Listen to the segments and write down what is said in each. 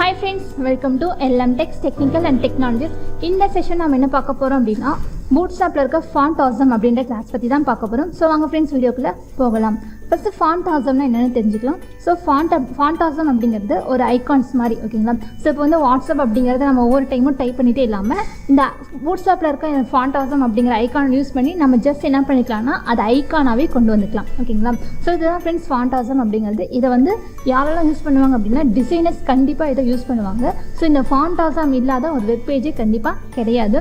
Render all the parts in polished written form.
Hi friends, welcome to LM Techs Technical and Technologies. In this session நாம் என்ன பார்க்க போறோம் அப்படினா Bootstrapல இருக்க fontawesome அப்படிங்கற கிளாஸ் பத்தி தான் பார்க்க போறோம். சோ வாங்க फ्रेंड्स வீடியோக்குள்ள போகலாம். First fontawesome னா என்னன்னு தெரிஞ்சுக்கலாம். சோ fontawesome அப்படிங்கிறது ஒரு ஐகான்ஸ் மாதிரி ஓகேங்களா. சோ இப்போ வந்து WhatsApp அப்படிங்கறது நம்ம ஒவ்வொரு டைமும் டைப் பண்ணிட்டே இல்லாம இந்த Bootstrapல இருக்க fontawesome அப்படிங்கற ஐகான் யூஸ் பண்ணி நம்ம ஜஸ்ட் என்ன பண்ணிக்கலாம்னா அது ஐகானாவே கொண்டு வந்துக்கலாம் ஓகேங்களா. சோ இதுதான் फ्रेंड्स fontawesome அப்படிங்கிறது. இத வந்து யாரெல்லாம் யூஸ் பண்ணுவாங்க அப்படினா டிசைனர்ஸ் கண்டிப்பா இத யூஸ் பண்ணுவாங்க. சோ இந்த fontawesome இல்லாத ஒரு வெப் பேஜ் கண்டிப்பா கிடையாது.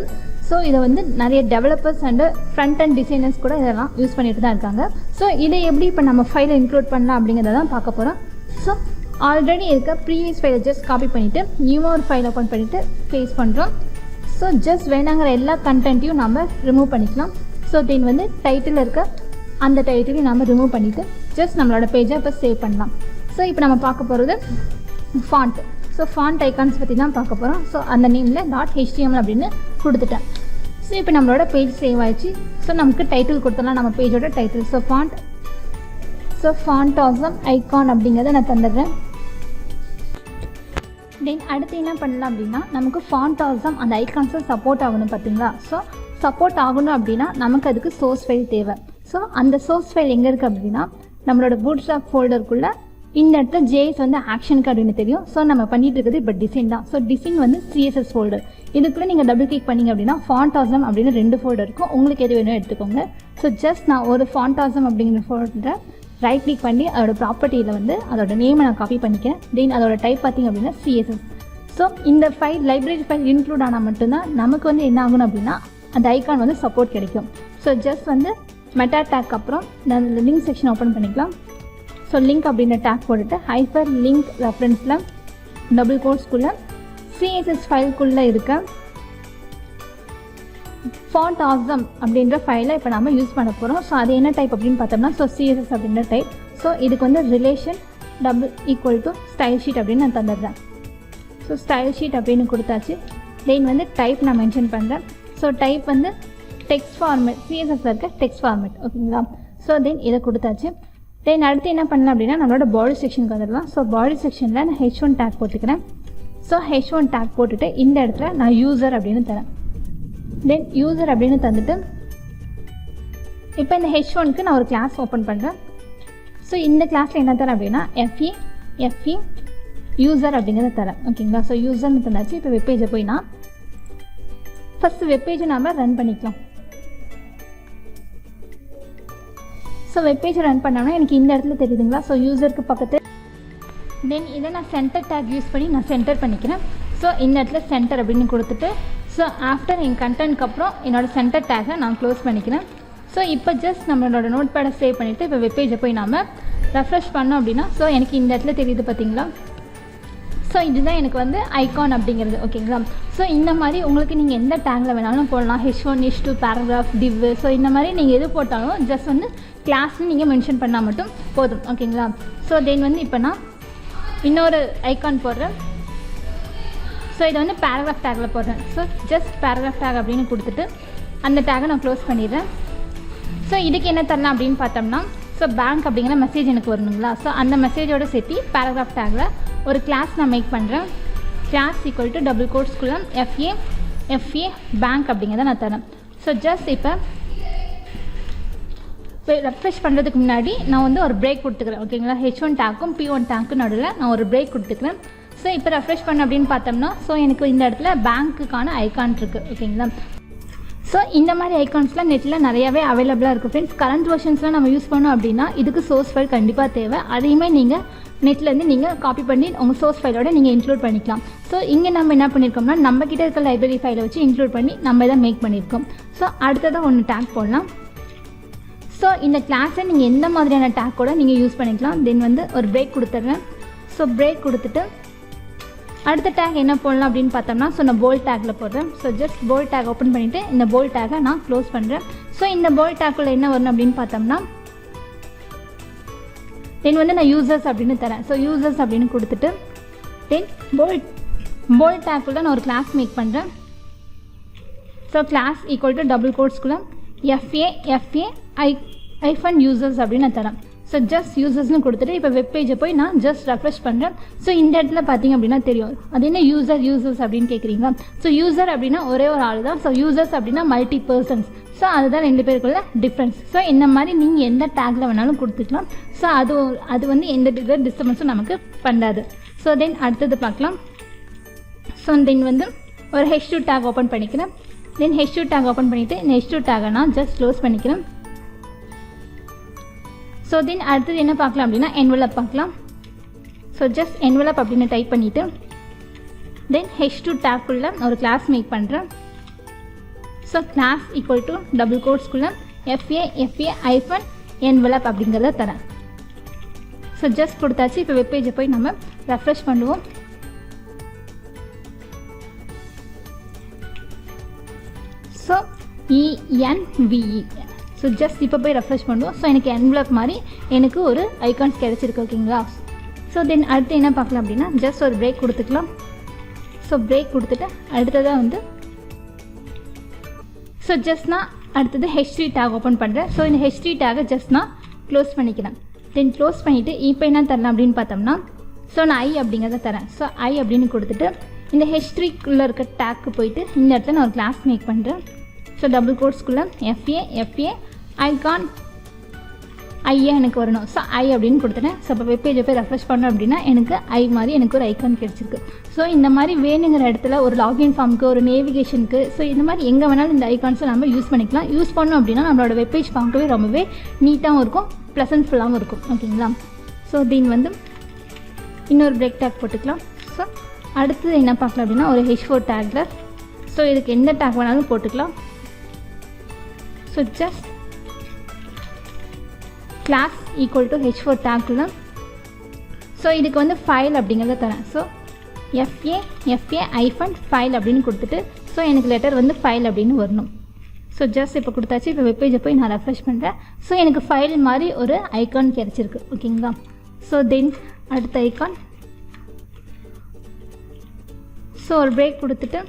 ஸோ இதை வந்து நிறைய developers and front and designers கூட இதெல்லாம் யூஸ் பண்ணிட்டு தான் இருக்காங்க. ஸோ இதை எப்படி இப்போ நம்ம ஃபைலை இன்க்ளூட் பண்ணலாம் அப்படிங்கிறத தான் பார்க்க போகிறோம். ஸோ ஆல்ரெடி இருக்க ப்ரீவியஸ் ஃபைலை ஜஸ்ட் காப்பி பண்ணிவிட்டு நியூவாக ஒரு ஃபைல் ஓப்பன் பண்ணிவிட்டு பேஸ்ட் பண்ணுறோம். ஸோ ஜஸ்ட் வேணாங்கிற எல்லா கண்டென்ட்டையும் நம்ம ரிமூவ் பண்ணிக்கலாம். ஸோ தென் வந்து டைட்டில் இருக்க அந்த டைட்டிலையும் நம்ம ரிமூவ் பண்ணிவிட்டு ஜஸ்ட் நம்மளோட பேஜை இப்போ சேவ் பண்ணலாம். ஸோ இப்போ நம்ம பார்க்க போகிறது ஃபாண்ட். ஸோ ஃபாண்ட் ஐகான்ஸ் பற்றி தான் பார்க்க போகிறோம். ஸோ அந்த நேமில் .html அப்படின்னு கொடுத்துட்டேன். ஸோ இப்போ நம்மளோட பேஜ் சேவ் ஆயிடுச்சு. ஸோ நமக்கு டைட்டில் கொடுத்தலாம் நம்ம பேஜோட டைட்டில். ஸோ fontawesome ஐகான் அப்படிங்கிறத நான் தந்துடுறேன். தென் அடுத்து என்ன பண்ணலாம் அப்படின்னா நமக்கு fontawesome அந்த ஐகான்ஸும் சப்போர்ட் ஆகணும் பார்த்தீங்களா. ஸோ சப்போர்ட் ஆகணும் அப்படின்னா நமக்கு அதுக்கு சோர்ஸ் ஃபைல் தேவை. ஸோ அந்த சோர்ஸ் ஃபைல் எங்கே இருக்குது அப்படின்னா நம்மளோட Bootstrap ஃபோல்டருக்குள்ளே இந்த இடத்துல ஜேஎஸ் வந்து ஆக்ஷனுக்கு அப்படின்னு தெரியும். ஸோ நம்ம பண்ணிட்டு இருக்குது இப்போ டிசைன் தான். ஸோ டிசைன் வந்து சிஎஸ்எஸ் ஃபோல்டர். இதுக்குள்ளே நீங்கள் டபுள் கிளிக் பண்ணிங்க அப்படின்னா fontawesome அப்படின்னு 2 ஃபோல்டர் இருக்கும். உங்களுக்கு எது வேணும் எடுத்துக்கோங்க. ஸோ ஜஸ்ட் நான் ஒரு fontawesome அப்படிங்கிற ஃபோல்டரை ரைட் கிளிக் பண்ணி அதோட ப்ராப்பர்ட்டியில் வந்து அதோட நேமை நான் காப்பி பண்ணிக்கிறேன். தென் அதோட டைப் பார்த்திங்க அப்படின்னா சிஎஸ்எஸ். ஸோ இந்த ஃபைல் லைப்ரரி ஃபைல் இன்க்ளூட் ஆனால் மட்டும்தான் நமக்கு வந்து என்ன ஆகணும் அப்படின்னா அந்த ஐகான் வந்து சப்போர்ட் கிடைக்கும். ஸோ ஜஸ்ட் வந்து மெட்டா டேக் அப்புறம் நான் லிங்க் செக்ஷன் ஓப்பன் பண்ணிக்கலாம். ஸோ லிங்க் அப்படின்ற டேக் போட்டுட்டு ஹைப்பர் லிங்க் ரெஃபரன்ஸில் டபுள் கோட்ஸ்குள்ளே சிஎஸ்எஸ் ஃபைல்குள்ளே இருக்க fontawesome அப்படின்ற ஃபைலை இப்போ நம்ம யூஸ் பண்ண போகிறோம். ஸோ அது என்ன டைப் அப்படின்னு பார்த்தோம்னா ஸோ சிஎஸ்எஸ் அப்படின்ற டைப். ஸோ இதுக்கு வந்து ரிலேஷன் = ஸ்டைல் ஷீட் அப்படின்னு நான் தந்துடுறேன். ஸோ ஸ்டைல் ஷீட் அப்படின்னு கொடுத்தாச்சு. தென் வந்து டைப் நான் மென்ஷன் பண்ணுறேன். ஸோ டைப் வந்து டெக்ஸ்ட் ஃபார்மேட், சிஎஸ்எஸ்ல இருக்க டெக்ஸ்ட் ஃபார்மேட் ஓகேங்களா. ஸோ தென் இதை கொடுத்தாச்சு. தென் அடுத்து என்ன பண்ணலாம் அப்படின்னா நம்மளோட பாடி செக்ஷனுக்கு வந்துடலாம். ஸோ பாடி செக்ஷனில் நான் h1 டேக் போட்டுக்கிறேன். ஸோ h1 டேக் போட்டுட்டு இந்த இடத்துல நான் யூசர் அப்படின்னு தரேன். தென் யூசர் அப்படின்னு தந்துட்டு இப்போ இந்த h1க்கு நான் ஒரு கிளாஸ் ஓப்பன் பண்ணுறேன். ஸோ இந்த கிளாஸில் என்ன தரேன் அப்படின்னா fe யூசர் அப்படிங்கிறத தரேன் ஓகேங்களா. ஸோ யூசர்னு தந்தாச்சு. இப்போ வெப்பேஜை போய் நான் ஃபஸ்ட்டு வெப்பேஜை நாம் ரன் பண்ணிக்கலாம். ஸோ வெப்பேஜ் ரன் பண்ணோம்னா எனக்கு இந்த இடத்துல தெரியுதுங்களா. ஸோ யூசருக்கு பக்கத்து தென் இதை நான் சென்டர் டேக் யூஸ் பண்ணி நான் சென்டர் பண்ணிக்கிறேன். ஸோ இந்த இடத்துல சென்டர் அப்படின்னு கொடுத்துட்டு ஸோ ஆஃப்டர் என் கண்டென்ட்க்கு அப்புறம் என்னோடய சென்டர் டேக்கை நான் க்ளோஸ் பண்ணிக்கிறேன். ஸோ இப்போ ஜஸ்ட் நம்மளோட நோட் பேடை சேவ் பண்ணிவிட்டு இப்போ வெப்பேஜை போய் நாம் ரெஃப்ரெஷ் பண்ணோம் அப்படின்னா ஸோ எனக்கு இந்த இடத்துல தெரியுது பார்த்தீங்களா. ஸோ இதுதான் எனக்கு வந்து ஐகான் அப்படிங்கிறது ஓகேங்களா. ஸோ இந்த மாதிரி உங்களுக்கு நீங்கள் எந்த டேங்கில் வேணாலும் போடலாம். h1 h2 paragraph div. So இந்த மாதிரி நீங்கள் எது போட்டாலும் ஜஸ்ட் வந்து கிளாஸ்னு நீங்கள் மென்ஷன் பண்ணால் மட்டும் போதும் ஓகேங்களா. ஸோ தென் வந்து இப்போ நான் இன்னொரு ஐகான் போடுறேன். ஸோ இதை வந்து பேராகிராஃப் டேக்கில் போடுறேன். ஸோ ஜஸ்ட் பேராகிராஃப் டேக் அப்படின்னு கொடுத்துட்டு அந்த டேக்கை நான் க்ளோஸ் பண்ணிடுறேன். ஸோ இதுக்கு என்ன தரலாம் அப்படின்னு பார்த்தோம்னா ஸோ பேங்க் அப்படிங்கிற மெசேஜ் எனக்கு வரணுங்களா. ஸோ அந்த மெசேஜோடு சேர்த்து பேராகிராஃப் டேக்கில் ஒரு கிளாஸ் நான் மேக் பண்ணுறேன். கிளாஸ் = டபுள் கோட்ஸ்குள்ளே fa பேங்க் அப்படிங்கிறத நான் தரேன். ஸோ ஜஸ்ட் இப்போ ரெஃப்ரெஷ் பண்ணுறதுக்கு முன்னாடி நான் வந்து ஒரு பிரேக் கொடுத்துக்கிறேன் ஓகேங்களா. h1 டேக்கும் p1 டேக்கும் நடுவில் நான் ஒரு பிரேக் கொடுத்துக்கிறேன். ஸோ இப்போ ரெஃப்ரெஷ் பண்ண அப்படின்னு பார்த்தோம்னா ஸோ எனக்கு இந்த இடத்துல பேங்க்குக்கான ஐகான் இருக்குது ஓகேங்களா. ஸோ இந்த மாதிரி ஐகான்ஸ்லாம் நெட்டில் நிறையாவே அவைலபிளாக இருக்குது ஃப்ரெண்ட்ஸ். கரண்ட் வெர்ஷன்ஸ்லாம் நம்ம யூஸ் பண்ணோம் அப்படின்னா இதுக்கு சோர்ஸ் ஃபைல் கண்டிப்பாக தேவை. அதையுமே நீங்கள் நெட்லேருந்து நீங்கள் காப்பி பண்ணி உங்கள் சோர்ஸ் ஃபைலோட நீங்கள் இன்க்ளூட் பண்ணிக்கலாம். ஸோ இங்கே நம்ம என்ன பண்ணியிருக்கோம்னா நம்மக்கிட்ட இருக்க லைப்ரரி ஃபைலை வச்சு இன்க்ளூட் பண்ணி நம்ம இதை மேக் பண்ணியிருக்கோம். ஸோ அடுத்ததாக ஒன்று டேக் போடலாம். ஸோ இந்த கிளாஸை நீங்கள் எந்த மாதிரியான டேக்கோட நீங்கள் யூஸ் பண்ணிக்கலாம். தென் வந்து ஒரு பிரேக் கொடுத்துட்றேன். ஸோ பிரேக் கொடுத்துட்டு அடுத்த டேக் என்ன போடலாம் அப்படின்னு பார்த்தோம்னா ஸோ நான் போல்ட் டேக்கில் போடுறேன். So just bold tag open பண்ணிவிட்டு இந்த போல்ட் டேக்கை நான் க்ளோஸ் பண்ணுறேன். ஸோ இந்த போல்ட் டேக்குள்ள என்ன வரணும் அப்படின்னு பார்த்தோம்னா தென் வந்து நான் யூசர்ஸ் அப்படின்னு தரேன். ஸோ யூசர்ஸ் அப்படின்னு கொடுத்துட்டு தென் போல்ட் டேக்குள்ள நான் ஒரு கிளாஸ் மேக் பண்ணுறேன். ஸோ கிளாஸ் = டபுள் கோட்ஸ்குள்ளே fa -users அப்படின்னு நான் தரேன். ஸோ ஜஸ்ட் யூசர்ஸ்னு கொடுத்துட்டு இப்போ வெப் பேஜை போய் நான் ஜஸ்ட் ரெஃப்ரெஷ் பண்ணுறேன். ஸோ இந்த இடத்துல பார்த்தீங்க அப்படின்னா தெரியும் அது என்ன யூசர்ஸ் அப்படின்னு கேட்குறீங்களா. ஸோ யூசர் அப்படின்னா ஒரே ஒரு ஆள் தான். ஸோ யூசர்ஸ் அப்படின்னா மல்டி பர்சன்ஸ். ஸோ அதுதான் 2 பேருக்குள்ள டிஃப்ரென்ஸ். ஸோ இந்த மாதிரி நீங்கள் எந்த டேக்கில் வேணாலும் கொடுத்துக்கலாம். ஸோ அது வந்து எந்த டிஸ்டர்பன்ஸும் நமக்கு பண்ணாது. ஸோ தென் அடுத்தது பார்க்கலாம். ஸோ தென் வந்து ஒரு H2 டேக் ஓப்பன் பண்ணிக்கிறேன். தென் H2 டேக் ஓப்பன் பண்ணிவிட்டு இந்த H2 டேக்கை நான் ஜஸ்ட் க்ளோஸ் பண்ணிக்கிறேன். ஸோ தென் அடுத்தது என்ன பார்க்கலாம் அப்படின்னா என்வலப் பார்க்கலாம். ஸோ ஜஸ்ட் என்வலப் அப்படின்னு டைப் பண்ணிவிட்டு தென் H2 டேக்குள்ளே ஒரு கிளாஸ் மேக் பண்ணுறேன். So class equal to double கோட்ஸ்குள்ளே FA envelope அப்படிங்கிறத தரேன். ஸோ ஜஸ்ட் கொடுத்தாச்சு. இப்போ வெப் பேஜை போய் நம்ம ரெஃப்ரெஷ் பண்ணுவோம். So ENVE. ஸோ ஜஸ்ட் இப்போ போய் ரெஃப்ரெஷ் பண்ணுவோம். ஸோ எனக்கு என்வலப் மாதிரி எனக்கு ஒரு ஐகான்ஸ் கிடச்சிருக்கு. ஓகேங்களா. ஸோ தென் அடுத்து என்ன பார்க்கலாம் அப்படின்னா ஜஸ்ட் ஒரு பிரேக் கொடுத்துக்கலாம். ஸோ பிரேக் கொடுத்துட்டு அடுத்ததாக வந்து ஸோ ஜஸ்ட் நான் அடுத்தது H3 டேக் ஓப்பன் பண்ணுறேன். ஸோ இந்த H3 டேக்கை ஜஸ்ட் நான் க்ளோஸ் பண்ணிக்கிறேன். தென் க்ளோஸ் பண்ணிவிட்டு இப்போ என்ன தரலாம் அப்படின்னு பார்த்தோம்னா ஸோ நான் I அப்படிங்கிறத தரேன். ஸோ I அப்படின்னு கொடுத்துட்டு இந்த H3குள்ளே இருக்க டேக்கு போயிட்டு இந்த இடத்துல நான் ஒரு கிளாஸ் மேக் பண்ணுறேன். ஸோ டபுள் கோட்ஸ்குள்ளே FA ஐகான் ஐயா எனக்கு வரணும். ஸோ I அப்படின்னு கொடுத்துட்டேன். ஸோ இப்போ வெப் பேஜை போய் ரெஃப்ரெஷ் பண்ணோம் அப்படின்னா எனக்கு I மாதிரி எனக்கு ஒரு ஐகான் கிடச்சிருக்கு. ஸோ இந்த மாதிரி வேணுங்கிற இடத்துல ஒரு லாகின் ஃபார்முக்கு ஒரு நேவிகேஷனுக்கு ஸோ இந்த மாதிரி எங்கே வேணாலும் இந்த ஐகான்ஸை நம்ம யூஸ் பண்ணிக்கலாம். யூஸ் பண்ணோம் அப்படின்னா நம்மளோட வெப் பேஜ் பார்க்கவே ரொம்பவே நீட்டாகவும் இருக்கும், ப்ளசன்ட்ஃபுல்லாகவும் இருக்கும். ஓகேங்களா. ஸோ தென் வந்து இன்னொரு பிரேக் டேக் போட்டுக்கலாம். ஸோ அடுத்தது என்ன பார்க்கலாம் அப்படின்னா ஒரு H4 டேக்கில் ஸோ இதுக்கு எந்த டேக் வேணாலும் போட்டுக்கலாம். So just class equal to H4 டேக்குள்ள ஸோ இதுக்கு வந்து ஃபைல் அப்படிங்கிறத தரேன். ஸோ FA ஃபைல் அப்படின்னு கொடுத்துட்டு ஸோ எனக்கு லெட்டர் வந்து ஃபைல் அப்படின்னு வரணும். ஸோ ஜஸ்ட் இப்போ கொடுத்தாச்சு. இப்போ வெப் பேஜை போய் நான் ரெஃப்ரெஷ் பண்ணுறேன். ஸோ எனக்கு ஃபைல் மாதிரி ஒரு ஐகான் கிடச்சிருக்கு. ஓகேங்களா. ஸோ தென் அடுத்த ஐகான் ஸோ ஒரு பிரேக் கொடுத்துட்டு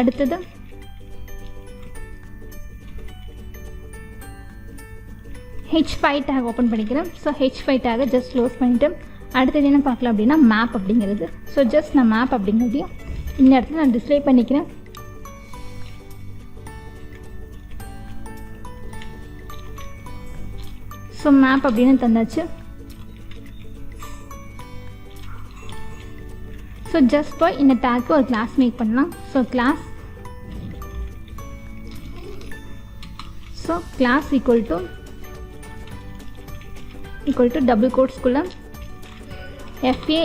அடுத்தது H5 டேக் ஓப்பன் பண்ணிக்கிறேன். ஸோ H5 டேக்கை ஜஸ்ட் க்ளோஸ் பண்ணிவிட்டு அடுத்தது என்ன பார்க்கலாம் அப்படின்னா மேப் அப்படிங்கிறது. ஸோ ஜஸ்ட் நான் மேப் அப்படிங்கிறதையும் இந்த இடத்துல நான் டிஸ்ப்ளே பண்ணிக்கிறேன். ஸோ மேப் அப்படின்னு தந்தாச்சு. ஸோ ஜஸ்ட் போய் இந்த டேக்கு ஒரு கிளாஸ் மேக் பண்ணலாம். So class equal to double கோட்ஸ்குள்ளே FA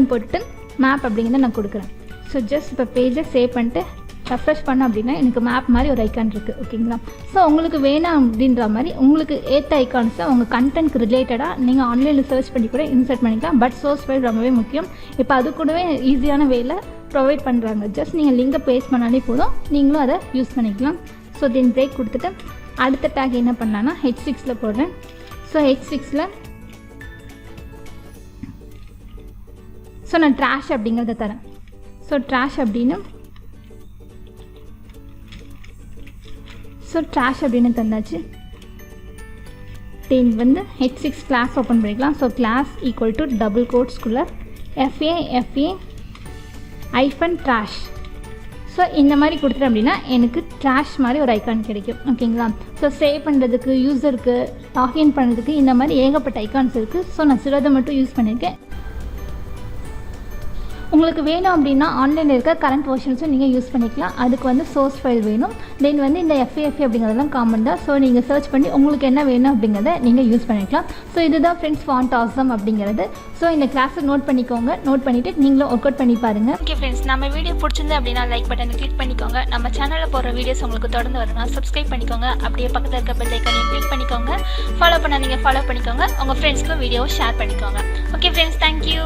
போட்டுட்டு மேப் அப்படிங்கிறத நான் கொடுக்குறேன். ஸோ ஜஸ்ட் இப்போ பேஜை சேவ் பண்ணிட்டு ரெஃப்ரெஷ் பண்ண அப்படின்னா எனக்கு மேப் மாதிரி ஒரு ஐக்கான் இருக்குது. ஓகேங்களா. ஸோ உங்களுக்கு வேணாம் அப்படின்ற மாதிரி உங்களுக்கு ஏற்ற ஐக்கான்ஸை உங்கள் கண்டென்ட்க்கு ரிலேட்டடாக நீங்கள் ஆன்லைனில் சர்ச் பண்ணி கூட இன்சர்ட் பண்ணிக்கலாம். பட் சோர்ஸ் ஃபைல் ரொம்பவே முக்கியம். இப்போ அது கூடவே ஈஸியான வேயில் ப்ரொவைட் பண்ணுறாங்க. ஜஸ்ட் நீங்கள் லிங்கை பேஸ்ட் பண்ணாலே போதும், நீங்களும் அதை யூஸ் பண்ணிக்கலாம். ஸோ தென் பிரேக் கொடுத்துட்டு அடுத்த டேக் என்ன பண்ணலான்னா H6 போடுறேன். ஸோ H6 ஸோ நான் ட்ராஷ் அப்படிங்கிறத தரேன். ஸோ ட்ராஷ் அப்படின்னு தந்தாச்சு. தென் வந்து H6 கிளாஸ் ஓப்பன் பண்ணிக்கலாம். So class equal to double கோட்ஸ்குள்ளே FA ட்ராஷ். ஸோ இந்த மாதிரி கொடுத்துட்டேன் அப்படின்னா எனக்கு ட்ராஷ் மாதிரி ஒரு ஐக்கான் கிடைக்கும். ஓகேங்களா. ஸோ சேவ் பண்ணுறதுக்கு யூஸருக்கு லாகின் பண்ணுறதுக்கு இந்த மாதிரி ஏகப்பட்ட ஐக்கான்ஸ் இருக்குது. ஸோ நான் சிலதை மட்டும் யூஸ் பண்ணியிருக்கேன். உங்களுக்கு வேணும் அப்படின்னா ஆன்லைனில் இருக்க கரண்ட் வெர்ஷன்ஸும் நீங்கள் யூஸ் பண்ணிக்கலாம். அதுக்கு வந்து சோர்ஸ் ஃபைல் வேணும். தென் வந்து இந்த FA அப்படிங்கிறதெல்லாம் காமன் தான். ஸோ நீங்கள் சர்ச் பண்ணி உங்களுக்கு என்ன வேணும் அப்படிங்கிறத நீங்கள் யூஸ் பண்ணிக்கலாம். ஸோ இதுதான் ஃப்ரெண்ட்ஸ் fontawesome அப்படிங்கிறது. ஸோ இந்த கிளாஸை நோட் பண்ணிக்கோங்க. நோட் பண்ணிவிட்டு நீங்களும் ஒர்க் அவுட் பண்ணி பாருங்கள். ஓகே ஃப்ரெண்ட்ஸ், நம்ம வீடியோ பிடிச்சிருந்து அப்படின்னா லைக் பட்டனை கிளிக் பண்ணிக்கோங்க. நம்ம சேனலில் போகிற வீடியோஸ் உங்களுக்கு தொடர்ந்து வரணும் சப்ஸ்கிரைப் பண்ணிக்கோங்க. அப்படியே பக்கத்தில் இருக்க பெல் ஐக்கானையும் கிளிக் பண்ணிக்கோங்க. ஃபாலோ பண்ண நீங்கள் ஃபாலோ பண்ணிக்கோங்க. உங்கள் ஃப்ரெண்ட்ஸ்க்கும் வீடியோவை ஷேர் பண்ணிக்கோங்க. Okay friends, thank you.